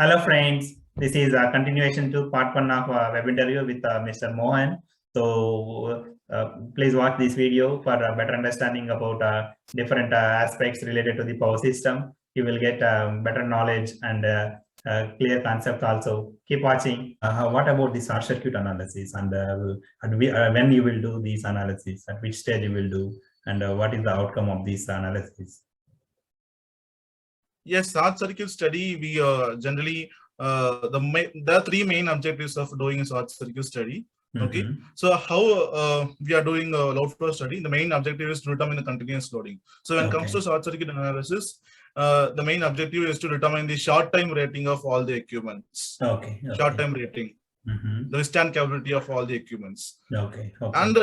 Hello, friends. This is a continuation to part one of web interview with Mr. Mohan. So, please watch this video for a better understanding about different aspects related to the power system. You will get better knowledge and clear concept also. Keep watching. What about the short circuit analysis and when you will do these analysis, at which stage you will do, and what is the outcome of this analysis? Yes, short circuit study, we generally, there are three main objectives of doing a short circuit study. Okay, so how we are doing a load flow study, the main objective is to determine the continuous loading. So when it comes to short circuit analysis, the main objective is to determine the short time rating of all the equipments. Short time rating, the withstand capability of all the equipments. And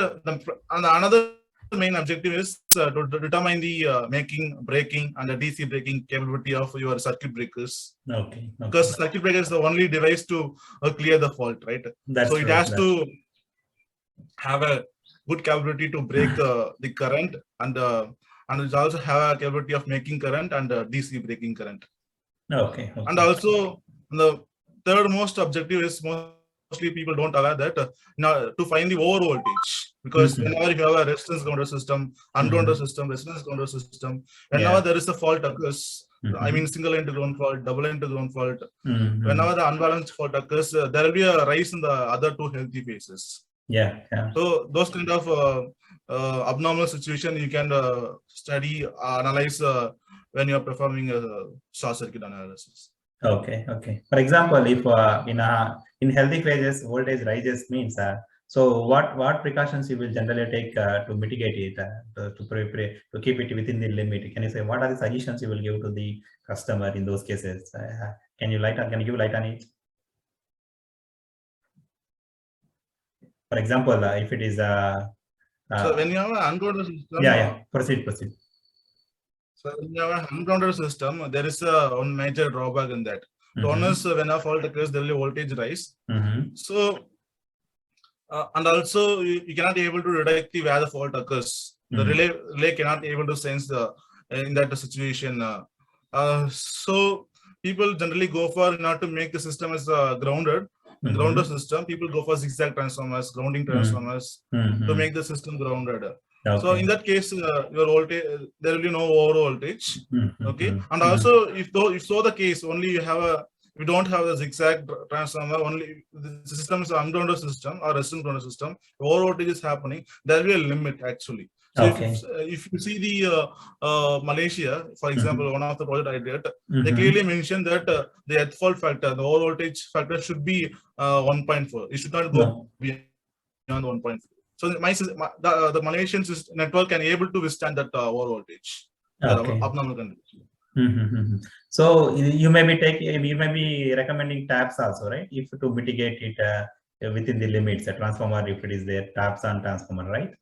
another main objective is to determine the making, braking, and the DC braking capability of your circuit breakers. Because circuit breaker is the only device to clear the fault, right? So it has to have a good capability to break the current, and it also have a capability of making current and DC braking current. And also the third most objective is mostly people don't aware that now to find the over voltage, because whenever you have a resistance counter system, ungrounded system, resistance counter system, whenever there is a fault occurs, I mean single line to ground fault, double line to ground fault, whenever the unbalanced fault occurs, there will be a rise in the other two healthy phases. So those kind of abnormal situation you can study, analyze when you are performing a short circuit analysis. For example, if in healthy phases voltage rises means so what precautions you will generally take to mitigate it, to keep it within the limit? Can you say what are the suggestions you will give to the customer in those cases? Can you give light on it? For example, if it is so when you have an ungrounded system, proceed. So when you have an ungrounded system, there is one major drawback in that. So one is when a fault occurs, there will be voltage rise. So and also you cannot be able to detect where the fault occurs. The relay cannot be able to sense in that situation. So people generally go for, not to make the system as grounded. In grounded system, people go for zigzag transformers, grounding transformers to make the system grounded. So in that case, your voltage, there will be no over voltage. And also if so the case, only you don't have the zigzag transformer, only the system is an ungrounded system or resistant grounded system, over voltage is happening, there will be a limit actually. So if you see the Malaysia, for example, one of the project I did, they clearly mentioned that the earth fault factor, the over voltage factor should be 1.4. It should not go beyond 1.4. So the Malaysian network can able to withstand that over voltage, abnormal condition. So you may be recommending taps also, right? If to mitigate it within the limits, a transformer, if it is there, taps on transformer, right?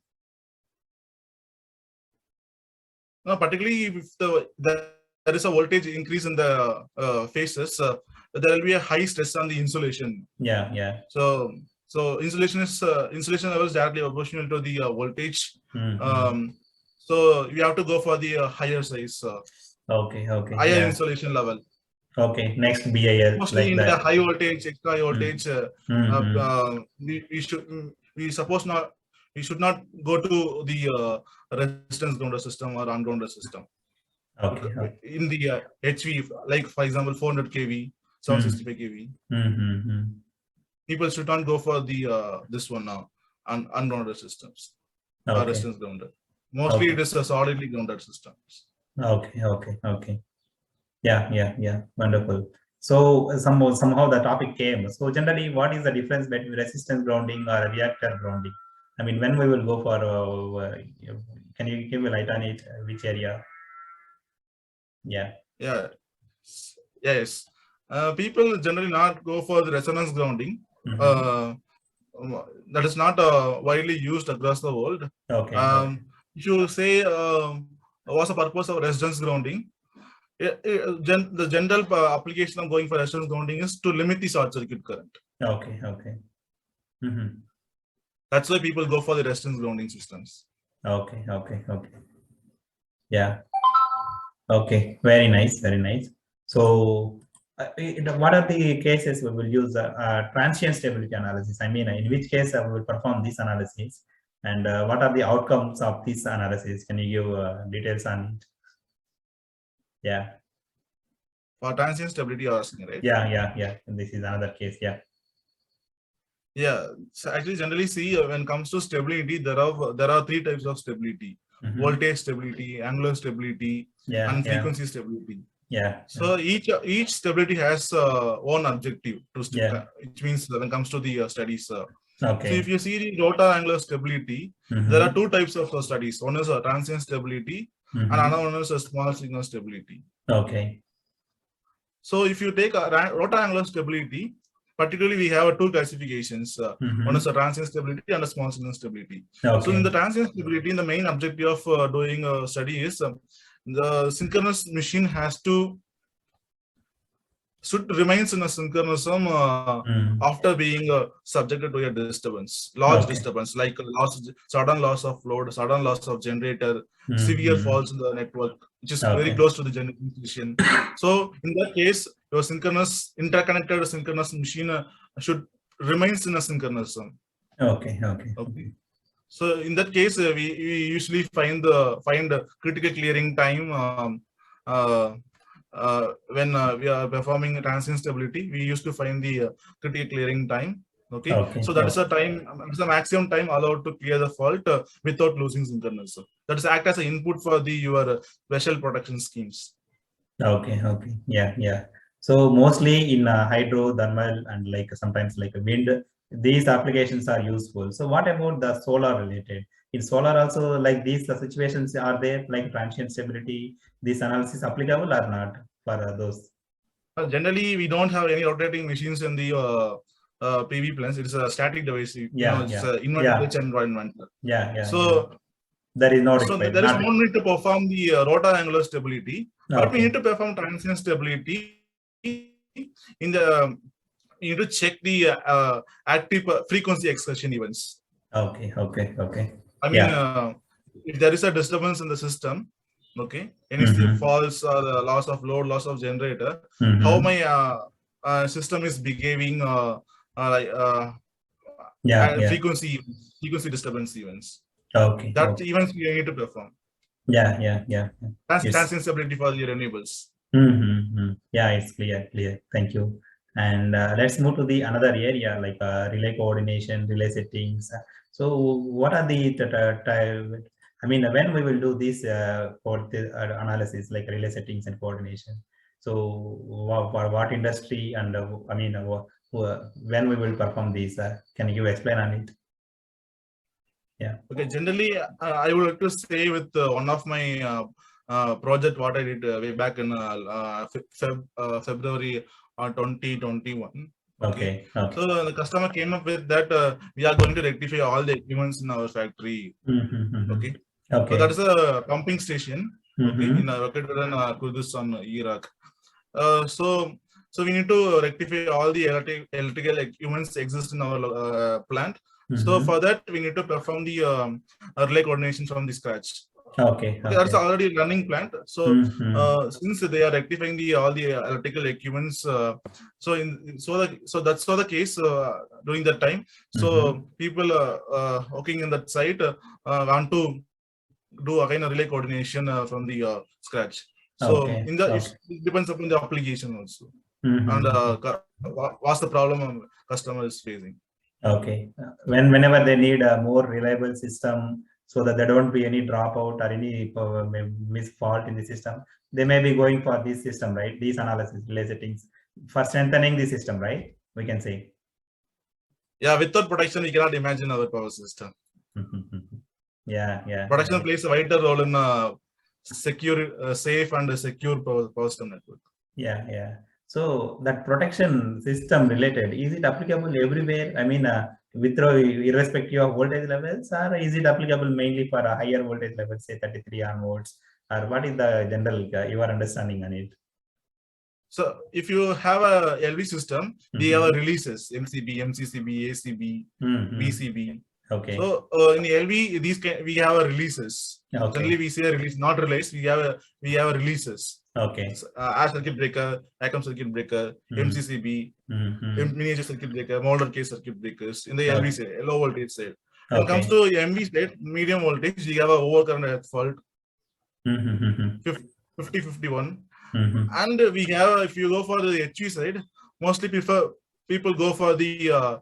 No, particularly if there is a voltage increase in the phases, there will be a high stress on the insulation. So insulation level is directly proportional to the voltage. So you have to go for the higher size. Higher insulation level. Next BIL. Mostly like in the high voltage, extra high voltage, we should not go to the resistance grounded system or ungrounded system. In the HV, like for example, 400 kV, 765 kV. People should not go for the this one now, ungrounded systems or resistance grounded. Mostly it is a solidly grounded systems. Yeah, wonderful. So somehow the topic came. So generally, what is the difference between resistance grounding or reactor grounding? I mean, when we will go for, can you give a light on it? Which area? Yes. People generally not go for the resonance grounding. That is not widely used across the world. If you say what's the purpose of resistance grounding, the general application of going for resistance grounding is to limit the short circuit current. That's why people go for the resistance grounding systems. Yeah. Very nice. So What are the cases we will use transient stability analysis? I mean, in which case we will perform this analysis, and what are the outcomes of this analysis? Can you give details on it? Yeah. For transient stability, you're asking, right? Yeah. This is another case. Yeah. Yeah. So actually, generally, see when it comes to stability, there are three types of stability: voltage stability, angular stability, and frequency stability. Yeah. So each stability has one objective to which means when it comes to the studies. Okay. So if you see the rotor angular stability, there are two types of studies. One is transient stability, and another one is a small signal stability. Okay. So if you take a rotor angular stability, particularly we have two classifications. One is a transient stability and a small signal stability. Okay. So in the transient stability, the main objective of doing a study is the synchronous machine should remains in a synchronism after being subjected to a disturbance, large disturbance, like sudden loss of load, sudden loss of generator, severe faults in the network, which is very close to the generating station. So in that case, your interconnected synchronous machine should remains in a synchronism. Okay. So in that case, we usually find critical clearing time when we are performing transient stability. We used to find the critical clearing time. Okay. So that is a time, it's the maximum time allowed to clear the fault without losing synchronism. That is act as an input for your special protection schemes. Okay. Yeah. So mostly in hydro, thermal, and like sometimes like wind, these applications are useful. So what about the solar related? In solar also, like these situations are there, like transient stability, this analysis applicable or not for those? Generally, we don't have any rotating machines in the PV plants. It is a static device. It's an inverted environment. So there is no requirement. So there is no need to perform the rotor angular stability, but we need to perform transient stability in the. You need to check the active frequency excursion events. Okay. I mean, if there is a disturbance in the system, any faults or loss of load, loss of generator, how my system is behaving, frequency disturbance events. Okay. That events we need to perform. Yeah. That's transient stability for the renewables. Yeah, it's clear. Thank you. And let's move to the another area like relay coordination, relay settings. So what are the I mean, when we will do this for the analysis like relay settings and coordination? So for what industry and I mean, when we will perform these? Can you explain on it? Yeah. Okay. Generally, I would like to say with one of my project what I did way back in February 2021. Okay. So the customer came up with that we are going to rectify all the equipments in our factory. Okay. So that is a pumping station. In located in Kurdistan, Iraq. So we need to rectify all the electrical equipments exist in our plant. So for that we need to perform the relay coordination from the scratch. Okay. That's already running plant. So since they are rectifying all the electrical equipments, so that's the case during that time. So people working in that site want to do again a relay coordination from the scratch. So it depends upon the application also and what's the problem customer is facing. Okay. Whenever they need a more reliable system, so that there don't be any dropout or any misfault in the system, they may be going for this system, right? These analysis, relay settings for strengthening the system, right? We can say. Yeah, without protection, we cannot imagine our power system. Yeah. Protection plays a vital role in secure, safe and secure power system network. Yeah. So that protection system related, is it applicable everywhere? I mean, irrespective of voltage levels, or is it applicable mainly for a higher voltage level, say 33 onwards, or what is the general your understanding on it? So if you have a LV system, we have releases: MCB, MCCB, ACB, BCB. Okay. So in LV, we have releases. Generally, we say release, not relays. We have releases. Okay. Ash circuit breaker, ACM circuit breaker, MCCB, miniature circuit breaker, modular case circuit breakers in the LV side, low voltage side. When it comes to MV side, medium voltage, we have a overcurrent at fault, 50-51. And we have, if you go for the HV side, mostly people go for the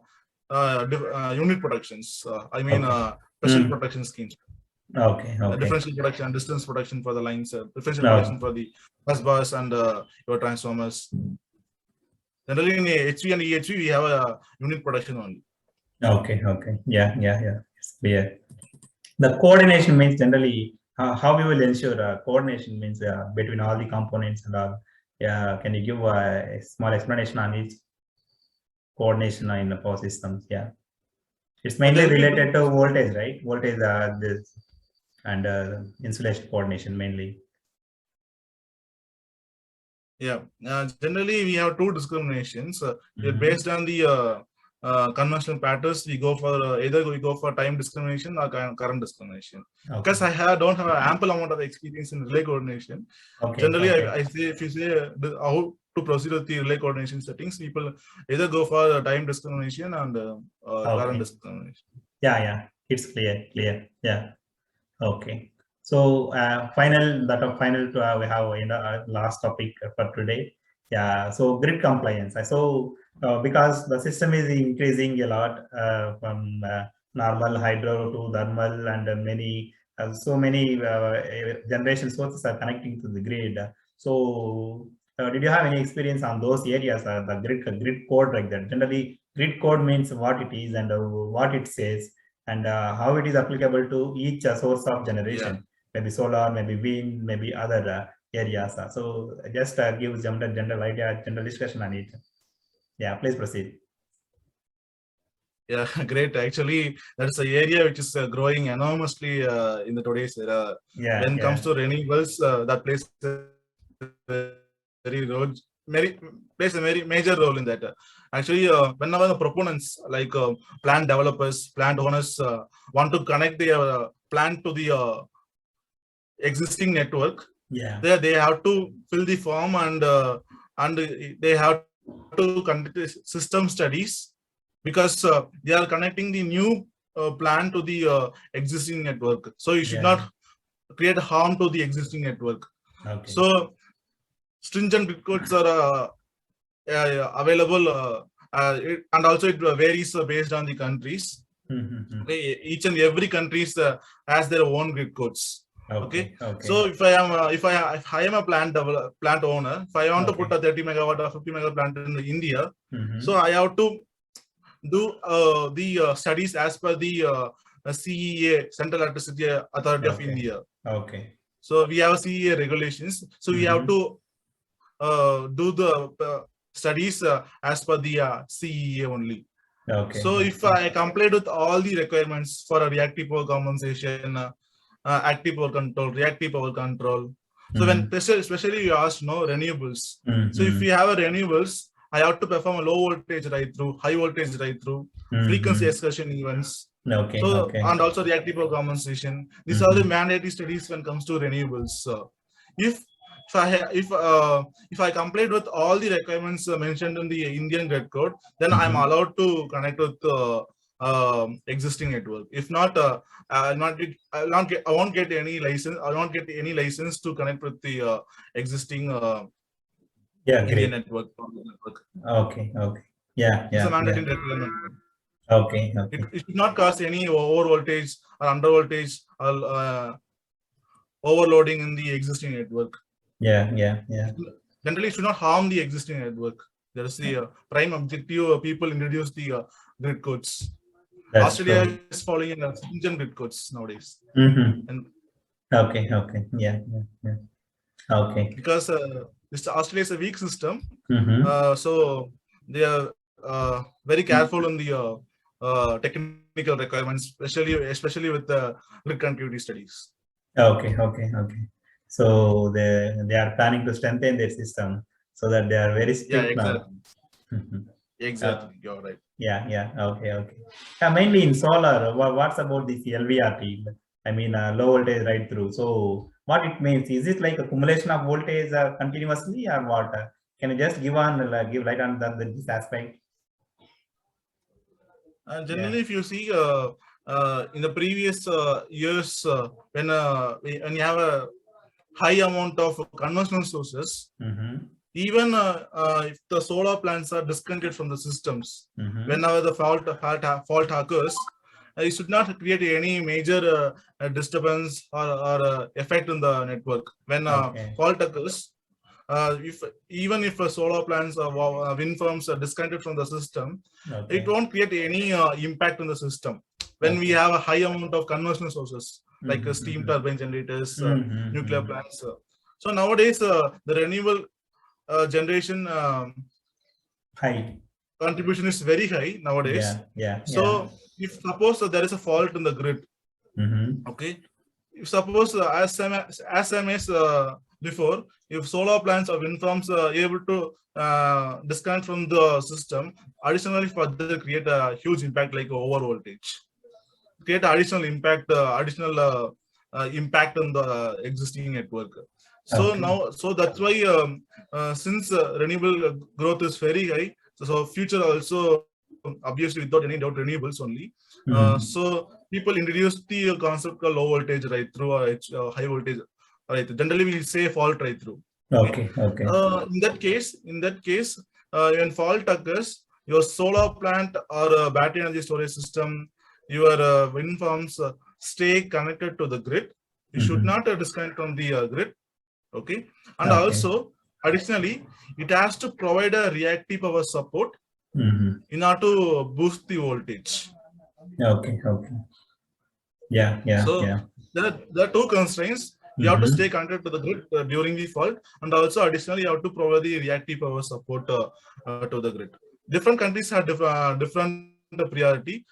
unit protections. Special protection schemes. Okay. Differential protection, distance protection for the lines, differential protection for the bus and your transformers. Generally, in HV and EHV, we have a unit protection only. Okay. Yeah. It's clear. The coordination means generally how we will ensure coordination means between all the components and all. Yeah. Can you give a small explanation on each coordination in the power systems? Yeah. It's mainly related to voltage, right? Voltage, this and insulation coordination mainly. Yeah. Generally, we have two discriminations. Based on the conventional patterns, we go for either we go for time discrimination or current discrimination. Okay. Because I don't have an ample amount of experience in relay coordination. Okay. Generally, I say if you say how to proceed with the relay coordination settings, people either go for time discrimination and current discrimination. Yeah. It's clear. Yeah. Okay. So final we have in the last topic for today. Yeah. So grid compliance. So because the system is increasing a lot from normal hydro to thermal and many so many generation sources are connecting to the grid. So did you have any experience on those areas? The grid code like that. Generally, grid code means what it is and what it says, and how it is applicable to each source of generation, maybe solar, maybe wind, maybe other areas. So just give general idea, general discussion on it. Yeah, please proceed. Yeah, great. Actually, that's an area which is growing enormously in the today's era. When it comes to renewables, that plays a very major role in that. Actually, whenever the proponents like plant developers, plant owners want to connect the plant to the existing network, they have to fill the form and they have to conduct system studies, because they are connecting the new plant to the existing network. So you should not create harm to the existing network. Okay. So stringent grid codes are available, and also it varies based on the countries. Each and every country has their own grid codes. Okay. So if I am a plant owner, if I want to put a 30 megawatt or 50 megawatt plant in India, so I have to do the studies as per the CEA, Central Electricity Authority of India. Okay. So we have CEA regulations. So we have to do the studies as per the CEA only. Okay. So if I complied with all the requirements for a reactive power compensation, active power control, reactive power control. So when especially you asked renewables. So if we have a renewables, I have to perform a low voltage right through, high voltage right through, frequency excursion events. Okay. So and also reactive power compensation. These are the mandatory studies when it comes to renewables. If I complied with all the requirements mentioned in the Indian grid code, then I'm allowed to connect with existing network. If not, I won't get any license. I won't get any license to connect with the existing Indian network. Okay. Yeah. It's a mandatory requirement. Okay. It should not cause any over voltage or under voltage or overloading in the existing network. Yeah. Generally, it should not harm the existing network. There is the prime objective. People introduce the grid codes. That's Australia true. Is following in stringent grid codes nowadays. And okay. Yeah. Okay. Because Australia is a weak system, so they are very careful in the technical requirements, especially with the grid connectivity studies. Okay. So they are planning to strengthen their system so that they are very strict now. Exactly. You're right. Yeah. Okay. Mainly in solar, what's about this LVRT? I mean, low voltage right through. So what it means, is it like accumulation of voltage continuously, or what? Can you just give light on this aspect? And generally, if you see in the previous years, when you have a high amount of conventional sources, even if the solar plants are disconnected from the systems, whenever the fault occurs, it should not create any major disturbance or effect in the network. When fault occurs, if solar plants or wind farms are disconnected from the system, it won't create any impact on the system. When we have a high amount of conventional sources like steam turbine generators, nuclear plants. So nowadays, the renewable generation high contribution is very high nowadays. So if suppose there is a fault in the grid, okay, if suppose as same as before, if solar plants or wind farms are able to disconnect from the system, additionally further create a huge impact like over voltage, create additional impact impact on the existing network. So now, so that's why since renewable growth is very high, so future also obviously without any doubt renewables only. So people introduce the concept of low voltage right through high voltage right. Generally we say fault right through. Okay. In that case, when fault occurs, your solar plant or battery energy storage system, your wind farms stay connected to the grid. You should not disconnect from the grid. Okay, and also additionally, it has to provide a reactive power support in order to boost the voltage. Okay. So there are two constraints. You have to stay connected to the grid during the fault, and also additionally you have to provide the reactive power support to the grid. Different countries have different priority.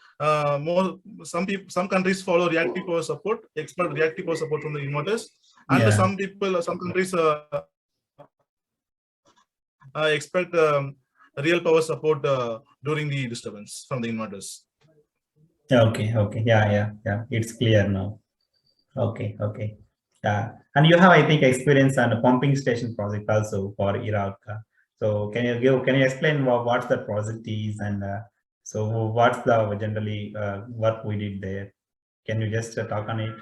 Some countries follow reactive power support, expect reactive power support from the inverters, and some countries expect real power support during the disturbance from the inverters. Okay. Yeah. It's clear now. Okay. And you have, I think, experience on a pumping station project also for Iraq. So can you explain what the project is, and so what's the generally work we did there? Can you just talk on it?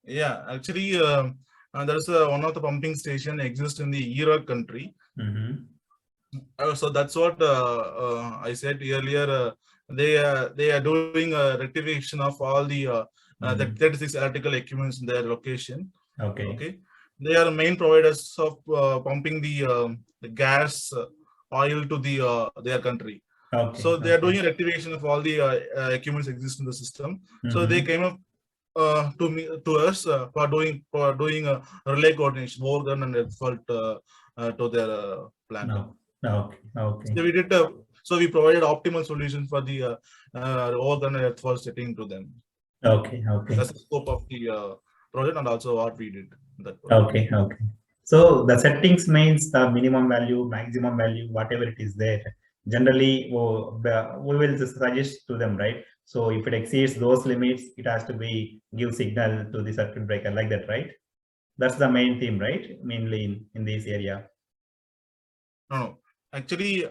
Yeah, actually, there's one of the pumping station exists in the Iraq country. So that's what I said earlier. They are doing a rectification of all the 36 electrical equipments in their location. Okay. They are main providers of pumping the gas, oil to their country. So they are doing a rectification of all the equipments exist in the system. So they came up to us for doing relay coordination, overrun and earth fault to their plant. Okay. So we did. So we provided optimal solution for the overrun and earth fault setting to them. Okay. That's the scope of the project and also what we did. Okay. So the settings means the minimum value, maximum value, whatever it is there. Generally, we will just suggest to them, right? So if it exceeds those limits, it has to be give signal to the circuit breaker like that, right? That's the main theme, right? Mainly in this area. No, actually,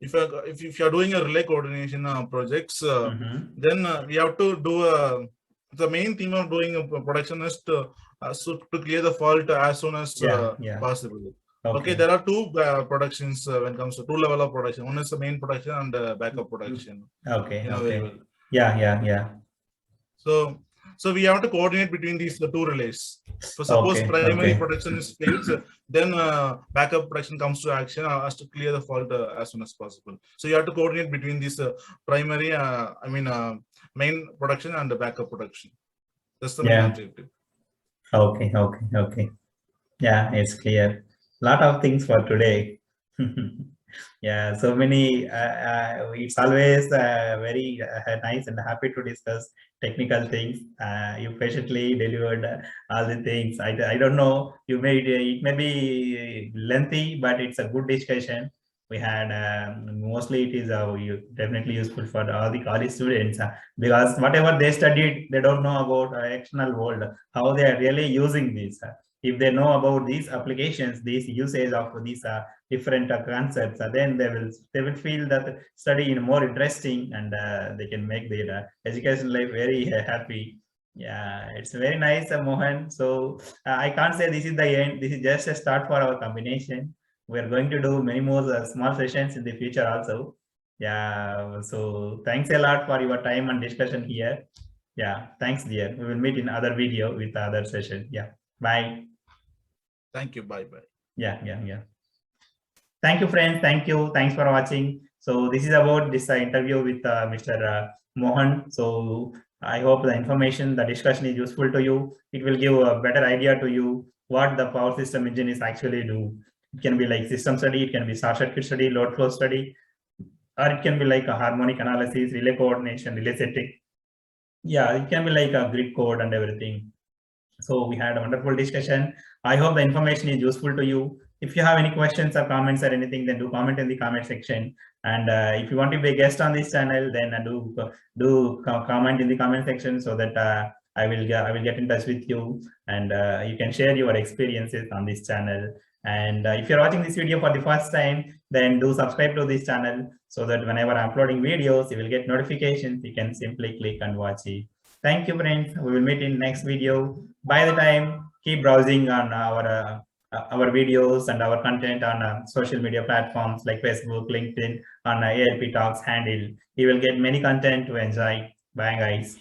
if you are doing a relay coordination projects, then we have to do the main theme of doing a production is to clear the fault as soon as possible. Okay, there are two productions when it comes to two level of production. One is the main production and backup production. Okay. Yeah. So we have to coordinate between these two relays. So suppose primary production is failed, then backup production comes to action as to clear the fault as soon as possible. So you have to coordinate between these primary, main production and the backup production. That's the main objective. Okay. Yeah, it's clear. Lot of things for today. Yeah, so many. It's always very nice and happy to discuss technical things. You patiently delivered all the things. I don't know. It may be lengthy, but it's a good discussion. We had mostly it is definitely useful for all the college students because whatever they studied, they don't know about external world, how they are really using this. If they know about these applications, these usage of these different concepts, then they will feel that study in more interesting, and they can make their education life very happy. Yeah, it's very nice, Mohan. So I can't say this is the end. This is just a start for our combination. We are going to do many more small sessions in the future also. Yeah, so thanks a lot for your time and discussion here. Yeah, thanks, dear. We will meet in other video with other session. Yeah, bye. Thank you. Bye bye. Yeah. Thank you, friends. Thank you. Thanks for watching. So this is about this interview with Mr. Mohan. So I hope the information, the discussion is useful to you. It will give a better idea to you what the power system engine is actually do. It can be like system study, it can be short circuit study, load flow study, or it can be like a harmonic analysis, relay coordination, relay setting. Yeah, it can be like a grid code and everything. So we had a wonderful discussion. I hope the information is useful to you. If you have any questions or comments or anything, then do comment in the comment section. And if you want to be a guest on this channel, then do comment in the comment section so that I will get in touch with you, and you can share your experiences on this channel. And if you're watching this video for the first time, then do subscribe to this channel so that whenever I'm uploading videos, you will get notifications. You can simply click and watch it. Thank you, friends. We will meet in next video. By the time, keep browsing on our videos and our content on social media platforms like Facebook, LinkedIn, on ALP Talks handle. You will get many content to enjoy. Bye, guys.